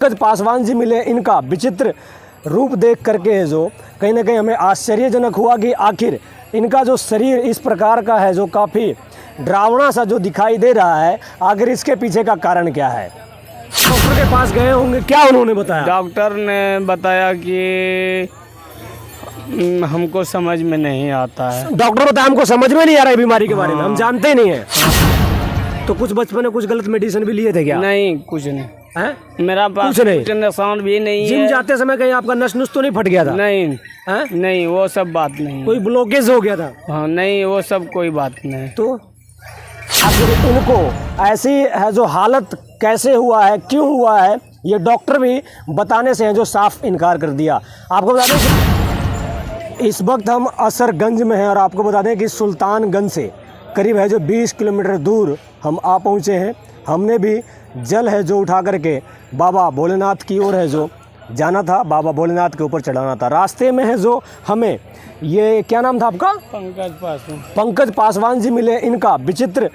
पंकज पासवान जी मिले, इनका विचित्र रूप देख करके है जो कहीं ना कहीं हमें आश्चर्यजनक हुआ कि आखिर इनका जो शरीर इस प्रकार का है जो काफ़ी डरावना सा जो दिखाई दे रहा है, आखिर इसके पीछे का कारण क्या है। डॉक्टर के पास गए होंगे, क्या उन्होंने बताया? डॉक्टर ने बताया कि हमको समझ में नहीं आता है। डॉक्टर बताया हमको समझ में नहीं आ रहा है बीमारी के बारे में, हम जानते ही नहीं है। तो कुछ बचपन में कुछ गलत मेडिसिन भी लिए थे क्या? नहीं, कुछ नहीं है। मेरा पास कुछ नहीं, निशान भी नहीं है। जिम जाते समय कहीं आपका नस नुस तो नहीं फट गया था? नहीं है? नहीं, वो सब बात नहीं। कोई ब्लॉकेज हो गया था? हाँ, नहीं, वो सब कोई बात नहीं। तो आखिर इनको ऐसी है जो हालत कैसे हुआ है, क्यों हुआ है, ये डॉक्टर भी बताने से है जो साफ इनकार कर दिया। आपको बता दें कि इस वक्त हम असरगंज में हैं और आपको बता दें कि सुल्तानगंज से करीब है जो 20 किलोमीटर दूर हम आ पहुँचे हैं। हमने भी जल है जो उठा करके बाबा भोलेनाथ की ओर है जो जाना था, बाबा भोलेनाथ के ऊपर चढ़ाना था। रास्ते में है जो हमें ये क्या नाम था आपका? पंकज पासवान। पंकज पासवान जी मिले, इनका विचित्र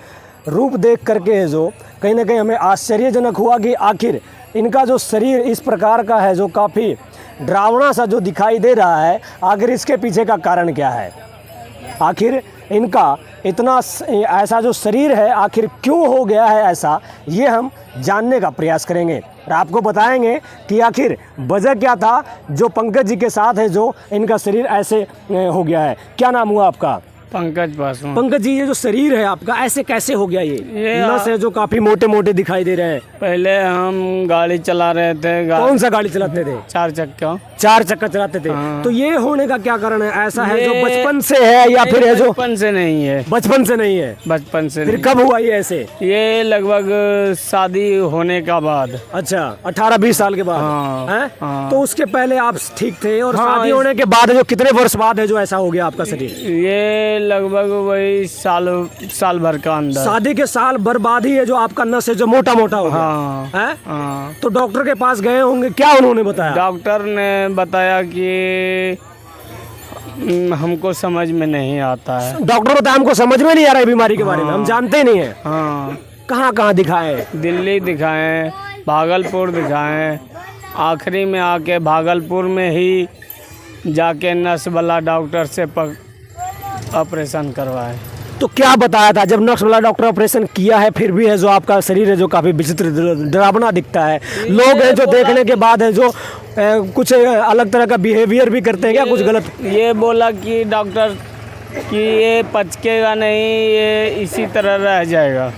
रूप देख करके है जो कहीं ना कहीं हमें आश्चर्यजनक हुआ कि आखिर इनका जो शरीर इस प्रकार का है जो काफ़ी डरावना सा जो दिखाई दे रहा है, आखिर इसके पीछे का कारण क्या है। आखिर इनका इतना ऐसा जो शरीर है आखिर क्यों हो गया है ऐसा, ये हम जानने का प्रयास करेंगे और आपको बताएंगे कि आखिर वजह क्या था जो पंकज जी के साथ है जो इनका शरीर ऐसे हो गया है। क्या नाम हुआ आपका? पंकज पासवान। पंकज जी, ये जो शरीर है आपका ऐसे कैसे हो गया? ये नस है जो काफी मोटे मोटे दिखाई दे रहे हैं। पहले हम गाड़ी चला रहे थे। कौन सा गाड़ी चलाते थे? 4 चक्का। 4 चक्का चलाते थे। हाँ। तो ये होने का क्या कारण है? ऐसा है जो बचपन से है या फिर है जो बचपन से नहीं है? बचपन से नहीं है। बचपन से फिर नहीं। कब हुआ ये ऐसे? ये लगभग शादी होने का बाद। अच्छा, 18-20 साल के बाद। हाँ, हैं? हाँ। तो उसके पहले आप ठीक थे और हाँ, शादी होने के बाद जो कितने वर्ष बाद है जो ऐसा हो गया आपका शरीर? ये लगभग वही साल भर का अंदर। शादी के साल बर्बादी है जो आपका नस है जो मोटा मोटा हो गया। हाँ, हैं? हाँ। तो डॉक्टर के पास गए होंगे, क्या उन्होंने बताया? डॉक्टर ने बताया कि हमको समझ में नहीं आता है। डॉक्टर बताया हमको समझ में नहीं आ रहा है बीमारी के बारे में, हम जानते ही नहीं है। हाँ, कहाँ कहाँ दिखाए? दिल्ली दिखाएं, भागलपुर दिखाएं, आखिरी में आके भागलपुर में ही जाके नस वाला डॉक्टर से ऑपरेशन करवाए। तो क्या बताया था जब नक्श वाला डॉक्टर ऑपरेशन किया है फिर भी है जो आपका शरीर है जो काफी विचित्र डरावना दिखता है? लोग हैं जो देखने के बाद है जो कुछ अलग तरह का बिहेवियर भी करते हैं क्या, कुछ गलत? ये बोला कि डॉक्टर कि ये पचकेगा नहीं, ये इसी तरह रह जाएगा।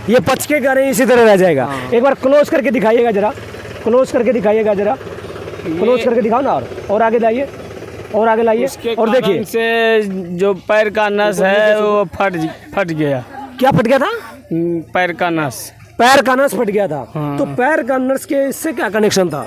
ये पचकेगा नहीं, इसी तरह रह जाएगा। हाँ। एक बार क्लोज करके दिखाइएगा जरा, क्लोज करके दिखाइएगा जरा, क्लोज करके दिखाओ ना। और आगे लाइए, और आगे लाइए और देखिए से जो पैर का नस है वो फट गया। क्या फट गया था? पैर का नस। पैर का नस फट गया था। हाँ। तो पैर का नस के इससे क्या कनेक्शन था?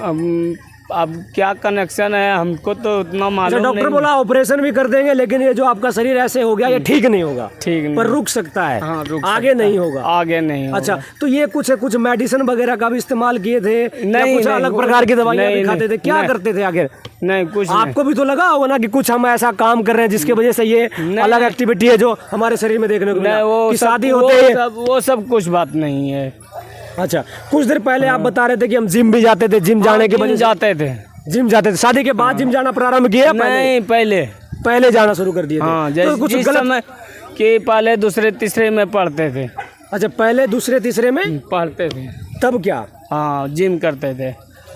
अब क्या कनेक्शन है हमको तो उतना मालूम डॉक्टर नहीं। बोला ऑपरेशन भी कर देंगे लेकिन ये जो आपका शरीर ऐसे हो गया ये ठीक नहीं होगा। ठीक नहीं, पर रुक सकता है। हाँ, रुक आगे सकता नहीं है। होगा। आगे नहीं होगा। अच्छा, तो ये कुछ मेडिसिन वगैरह का भी इस्तेमाल किए थे? नहीं, कुछ नहीं, अलग प्रकार की दवाइयाँ भी नहीं, खाते थे? क्या नहीं। करते थे आखिर? नहीं, कुछ आपको भी तो लगा होगा ना कि कुछ हम ऐसा काम कर रहे हैं जिसकी वजह से ये अलग एक्टिविटी है जो हमारे शरीर में देखने को मिला। नहीं, वो कि सब- शादी वो होते ही सब- वो सब कुछ बात नहीं है। अच्छा, कुछ देर पहले आप बता रहे थे कि हम जिम भी जाते थे, जिम जाने के जिम वजह से जाते थे। जिम जाते थे। शादी के बाद जिम जाना प्रारंभ किया? नहीं, पहले जाना शुरू कर दिए थे। हाँ, तो कुछ जिस गलत समय कि पहले दूसरे तीसरे में पढ़ते थे। अच्छा, पहले दूसरे तीसरे में पढ़ते थे। तब क्या? हाँ, जिम करते थे।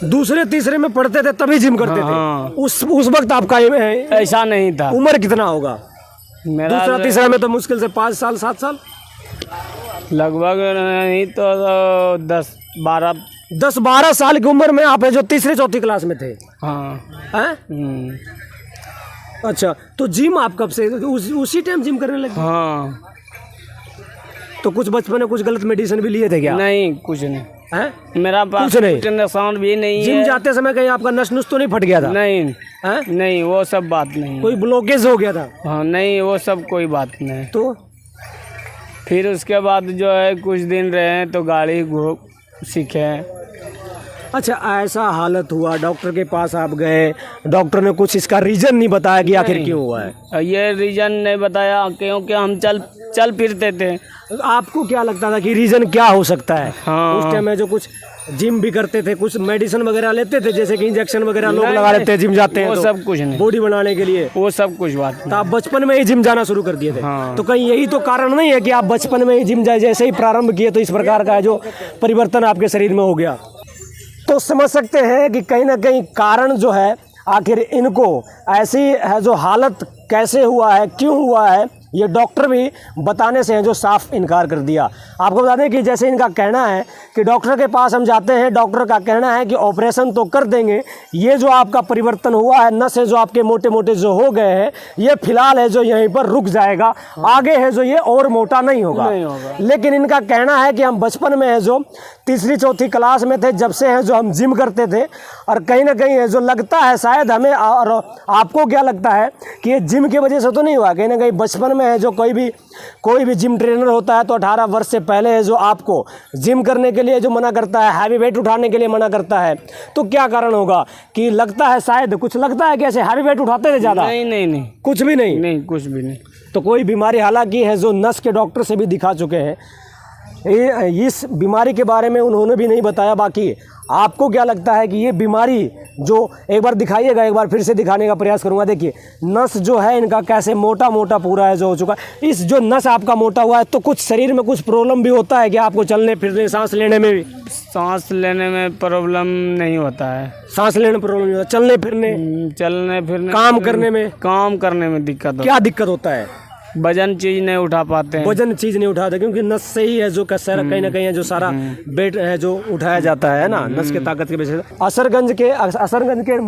दूसरे तीसरे में पढ़ते थे तभी जिम करते हाँ। थे? उस वक्त आपका ऐसा नहीं था। उम्र कितना होगा? मेरा दूसरा तीसरा में तो मुश्किल से 5 साल 7 साल लगभग नहीं तो 10-12 साल की उम्र में आप है जो तीसरे चौथी क्लास में थे। हाँ। हैं? अच्छा, तो जिम आप कब से उसी टाइम जिम करने लगे? हाँ। तो कुछ बचपन में कुछ गलत मेडिसिन भी लिए थे क्या? नहीं, कुछ नहीं। हैं? मेरा पास कुछ नहीं। कुछ निशान भी नहीं जिम है। जाते समय कहीं आपका नस नुस तो नहीं फट गया था? नहीं, हैं? नहीं, वो सब बात नहीं। कोई ब्लॉकेज हो गया था? हाँ, नहीं, वो सब कोई बात नहीं। तो फिर उसके बाद जो है कुछ दिन रहे तो गाड़ी सीखे। अच्छा, ऐसा हालत हुआ, डॉक्टर के पास आप गए, डॉक्टर ने कुछ इसका रीजन नहीं बताया कि आखिर क्यों हुआ है? ये रीजन नहीं बताया क्योंकि हम चल फिरते थे। आपको क्या लगता था कि रीजन क्या हो सकता है? हाँ। उस टाइम में जो कुछ जिम भी करते थे, कुछ मेडिसिन वगैरह लेते थे, जैसे कि इंजेक्शन वगैरह लोग नहीं, लगा लेते हैं जिम जाते हैं वो तो सब कुछ नहीं, बॉडी बनाने के लिए। वो सब कुछ बात तो आप बचपन में ही जिम जाना शुरू कर दिए थे। हाँ। तो कहीं यही तो कारण नहीं है कि आप बचपन में ही जिम जाए, जैसे ही प्रारंभ किए तो इस प्रकार का जो परिवर्तन आपके शरीर में हो गया। तो समझ सकते हैं कि कहीं ना कहीं कारण जो है, आखिर इनको ऐसी है जो हालत कैसे हुआ है, क्यों हुआ है, ये डॉक्टर भी बताने से हैं जो साफ इनकार कर दिया। आपको बता दें कि जैसे इनका कहना है कि डॉक्टर के पास हम जाते हैं, डॉक्टर का कहना है कि ऑपरेशन तो कर देंगे, ये जो आपका परिवर्तन हुआ है, नसें जो आपके मोटे मोटे जो हो गए हैं, ये फिलहाल है जो यहीं पर रुक जाएगा, आगे है जो ये और मोटा नहीं होगा। लेकिन इनका कहना है कि हम बचपन में है जो तीसरी चौथी क्लास में थे, जब से है जो हम जिम करते थे, और कहीं ना कहीं है जो लगता है शायद हमें, और आपको क्या लगता है कि ये जिम की वजह से तो नहीं हुआ, कहीं ना कहीं बचपन में है जो कोई भी जिम ट्रेनर होता है तो 18 वर्ष से पहले है जो आपको जिम करने के लिए जो मना करता है, हैवी वेट उठाने के लिए मना करता है, तो क्या कारण होगा कि लगता है, शायद कुछ लगता है कि ऐसे हैवी वेट उठाते थे ज़्यादा? नहीं, कुछ भी नहीं, कुछ भी नहीं। तो कोई बीमारी, हालांकि है जो नस के डॉक्टर से भी दिखा चुके हैं, इस बीमारी के बारे में उन्होंने भी नहीं बताया। बाकी आपको क्या लगता है कि ये बीमारी जो, एक बार दिखाइएगा, एक बार फिर से दिखाने का प्रयास करूंगा। देखिए नस जो है इनका कैसे मोटा मोटा पूरा है जो हो चुका है। इस जो नस आपका मोटा हुआ है तो कुछ शरीर में कुछ प्रॉब्लम भी होता है कि आपको चलने फिरने, सांस लेने में भी? सांस लेने में प्रॉब्लम नहीं होता है। सांस लेने में प्रॉब्लम नहीं होता, चलने फिरने, काम करने में दिक्कत होता है। क्या दिक्कत होता है? वजन चीज नहीं उठा पाते हैं। वजन चीज नहीं उठाते क्योंकि नस से ही है जो कसर कहीं ना कहीं है जो सारा वेट है जो उठाया जाता है ना, नस के ताकत की वजह से। असरगंज के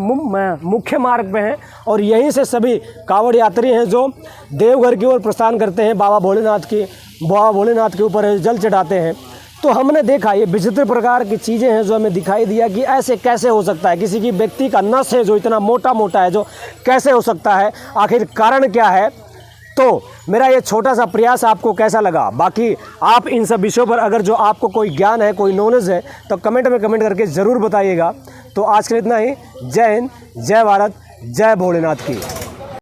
मुख्य मार्ग पे हैं और यहीं से सभी कांवड़ यात्री हैं जो देवघर की ओर प्रस्थान करते हैं, बाबा भोलेनाथ के ऊपर जल चढ़ाते हैं। तो हमने देखा ये विचित्र प्रकार की चीज़ें हैं जो हमें दिखाई दिया कि ऐसे कैसे हो सकता है, किसी की व्यक्ति का नस है जो इतना मोटा मोटा है, जो कैसे हो सकता है, आखिर कारण क्या है। तो मेरा ये छोटा सा प्रयास आपको कैसा लगा? बाकी आप इन सब विषयों पर अगर जो आपको कोई ज्ञान है, कोई नॉलेज है, तो कमेंट में कमेंट करके ज़रूर बताइएगा। तो आज के लिए इतना ही। जय हिंद, जय भारत, जय भोलेनाथ की।